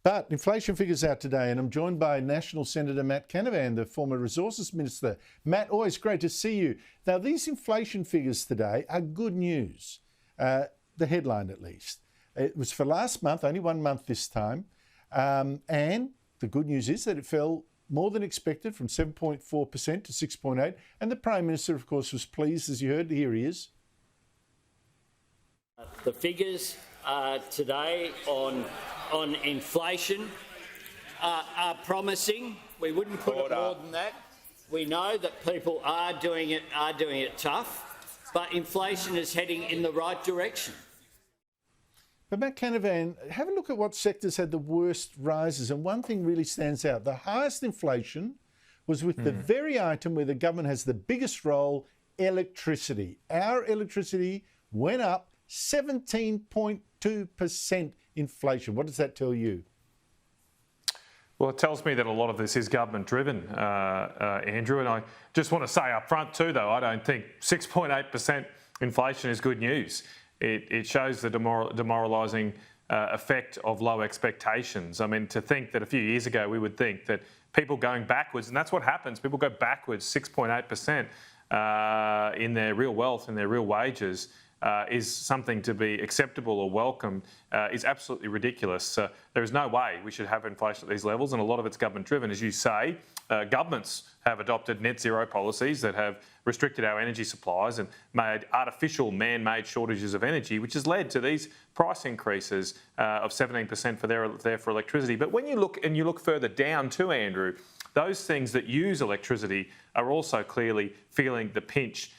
But inflation figures out today, and I'm joined by National Senator Matt Canavan, the former Resources Minister. Matt, always great to see you. Now, these inflation figures today are good news, the headline at least. It was for last month, only 1 month this time, and the good news is that it fell more than expected from 7.4% to 6.8%, and the Prime Minister, of course, was pleased, as you heard. Here he is. The figures today on inflation are promising. We wouldn't put it more than that. We know that people are doing it tough, but inflation is heading in the right direction. But Matt Canavan, have a look at what sectors had the worst rises, and one thing really stands out. The highest inflation was with the very item where the government has the biggest role, electricity. Our electricity went up 17.2% inflation. What does that tell you? Well, it tells me that a lot of this is government-driven, Andrew, and I just want to say up front too, though, I don't think 6.8% inflation is good news. It shows the demoralising effect of low expectations. I mean, to think that a few years ago we would think that people going backwards, and that's what happens, people go backwards 6.8% in their real wealth and their real wages, is something to be acceptable or welcome, is absolutely ridiculous. There is no way we should have inflation at these levels, and a lot of it's government driven. As you say, governments have adopted net zero policies that have restricted our energy supplies and made artificial man-made shortages of energy, which has led to these price increases of 17% for electricity. But when you look further down too, Andrew, those things that use electricity are also clearly feeling the pinch.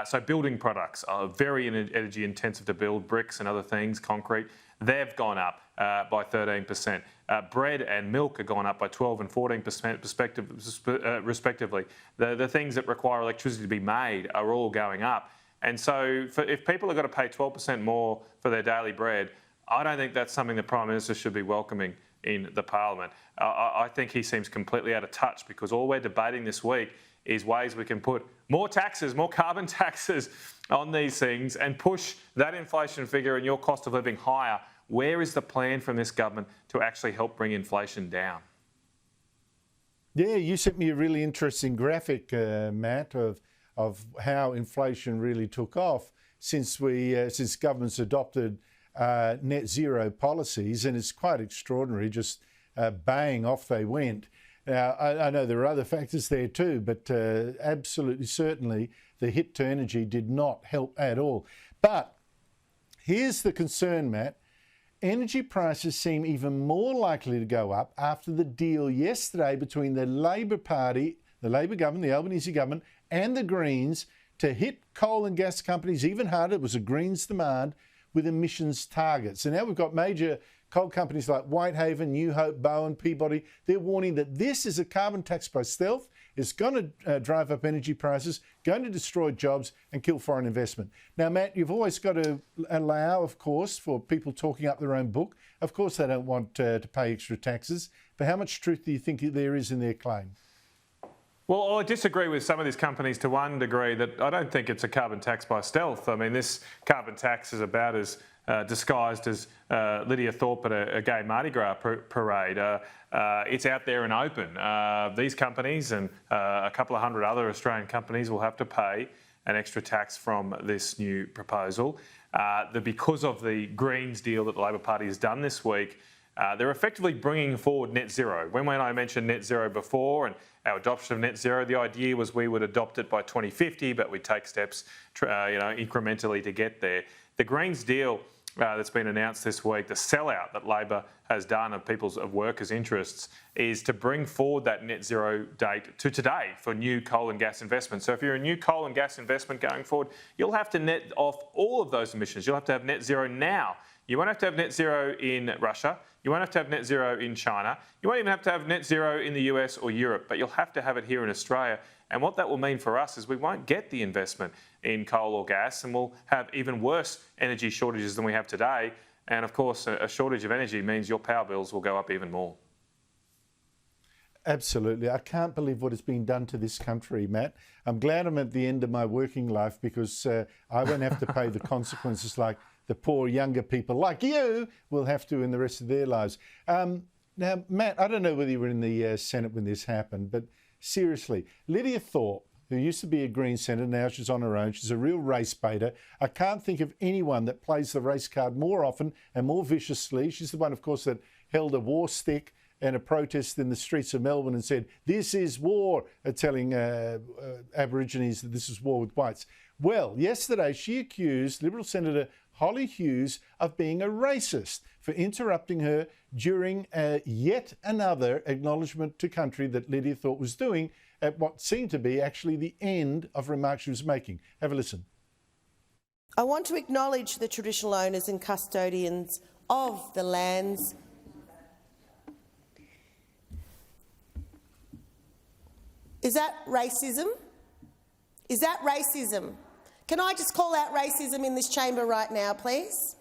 So building products are very energy intensive to build, bricks and other things, concrete. They've gone up by 13%. Bread and milk have gone up by 12 and 14% respectively. The things that require electricity to be made are all going up. And so if people are going to pay 12% more for their daily bread, I don't think that's something the Prime Minister should be welcoming in the Parliament. I think he seems completely out of touch, because all we're debating this week is ways we can put more taxes, more carbon taxes on these things and push that inflation figure and your cost of living higher. Where is the plan from this government to actually help bring inflation down? Yeah, you sent me a really interesting graphic, Matt, of how inflation really took off since governments adopted net zero policies, and it's quite extraordinary. Just bang, off they went. Now, I know there are other factors there too, but absolutely certainly the hit to energy did not help at all. But here's the concern, Matt. Energy prices seem even more likely to go up after the deal yesterday between the Labor Party, the Labor government, the Albanese government, and the Greens to hit coal and gas companies even harder. It was a Greens demand with emissions targets. And now we've got major coal companies like Whitehaven, New Hope, Bowen, Peabody. They're warning that this is a carbon tax by stealth. It's going to drive up energy prices, going to destroy jobs and kill foreign investment. Now, Matt, you've always got to allow, of course, for people talking up their own book. Of course, they don't want to pay extra taxes. But how much truth do you think there is in their claim? Well, I disagree with some of these companies to one degree, that I don't think it's a carbon tax by stealth. I mean, this carbon tax is about as disguised as Lydia Thorpe at a gay Mardi Gras parade. It's out there and open. These companies and a couple of hundred other Australian companies will have to pay an extra tax from this new proposal. Because of the Greens deal that the Labor Party has done this week, they're effectively bringing forward net zero. When I mentioned net zero before and our adoption of net zero, the idea was we would adopt it by 2050, but we'd take steps incrementally to get there. The Greens deal that's been announced this week, the sellout that Labor has done of workers' interests, is to bring forward that net zero date to today for new coal and gas investment. So if you're a new coal and gas investment going forward, you'll have to net off all of those emissions. You'll have to have net zero now. You won't have to have net zero in Russia. You won't have to have net zero in China. You won't even have to have net zero in the US or Europe, but you'll have to have it here in Australia. And what that will mean for us is we won't get the investment in coal or gas, and we'll have even worse energy shortages than we have today. And of course, a shortage of energy means your power bills will go up even more. Absolutely. I can't believe what has been done to this country, Matt. I'm glad I'm at the end of my working life, because I won't have to pay the consequences like the poor younger people like you will have to in the rest of their lives. Now, Matt, I don't know whether you were in the Senate when this happened, but seriously, Lydia Thorpe, who used to be a Green senator, now she's on her own. She's a real race baiter. I can't think of anyone that plays the race card more often and more viciously. She's the one, of course, that held a war stick and a protest in the streets of Melbourne and said, "This is war," telling Aborigines that this is war with whites. Well, yesterday she accused Liberal Senator Holly Hughes of being a racist for interrupting her during yet another acknowledgement to country that Lydia Thorpe was doing at what seemed to be actually the end of remarks she was making. Have a listen. I want to acknowledge the traditional owners and custodians of the lands Is that racism? Is that racism? Can I just call out racism in this chamber right now, please?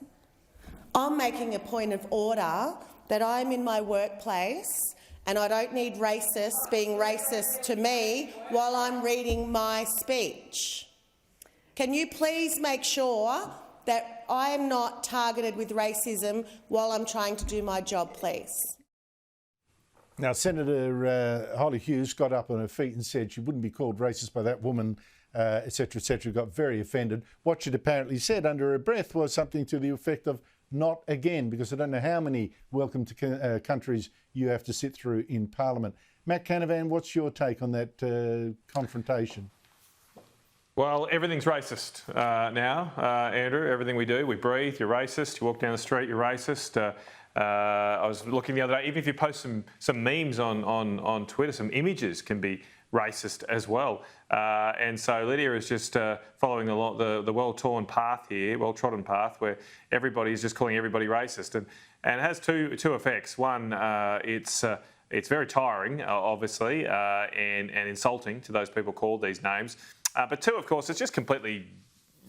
I'm making a point of order that I'm in my workplace and I don't need racists being racist to me while I'm reading my speech. Can you please make sure that I am not targeted with racism while I'm trying to do my job, please? Now, Senator Holly Hughes got up on her feet and said she wouldn't be called racist by that woman, etc., etc., got very offended. What she'd apparently said under her breath was something to the effect of, "Not again," because I don't know how many welcome to countries you have to sit through in Parliament. Matt Canavan, what's your take on that confrontation? Well, everything's racist now, Andrew. Everything we do, we breathe, you're racist. You walk down the street, you're racist. I was looking the other day, even if you post some memes on Twitter, some images can be racist as well. And so Lydia is just following the well-torn path here, well-trodden path, where everybody is just calling everybody racist. And it has two effects. One, it's very tiring, obviously, and insulting to those people called these names. But two, of course, it's just completely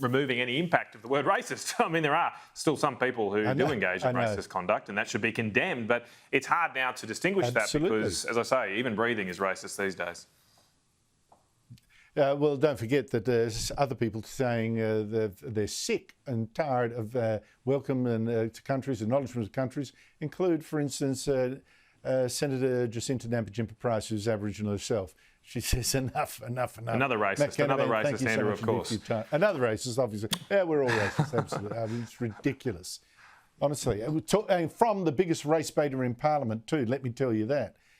removing any impact of the word racist. I mean, there are still some people who do engage in racist conduct, and that should be condemned, but it's hard now to distinguish that because, as I say, even breathing is racist these days. Well, don't forget that there's other people saying they're sick and tired of welcome and to countries, acknowledgement of countries, include, for instance, Senator Jacinta Nampijinpa-Price, who's Aboriginal herself. She says, enough. Another racist, Andrew, of course. Another racist, obviously. Yeah, we're all racist, absolutely. I mean, it's ridiculous. Honestly. And from the biggest race baiter in Parliament too, let me tell you that.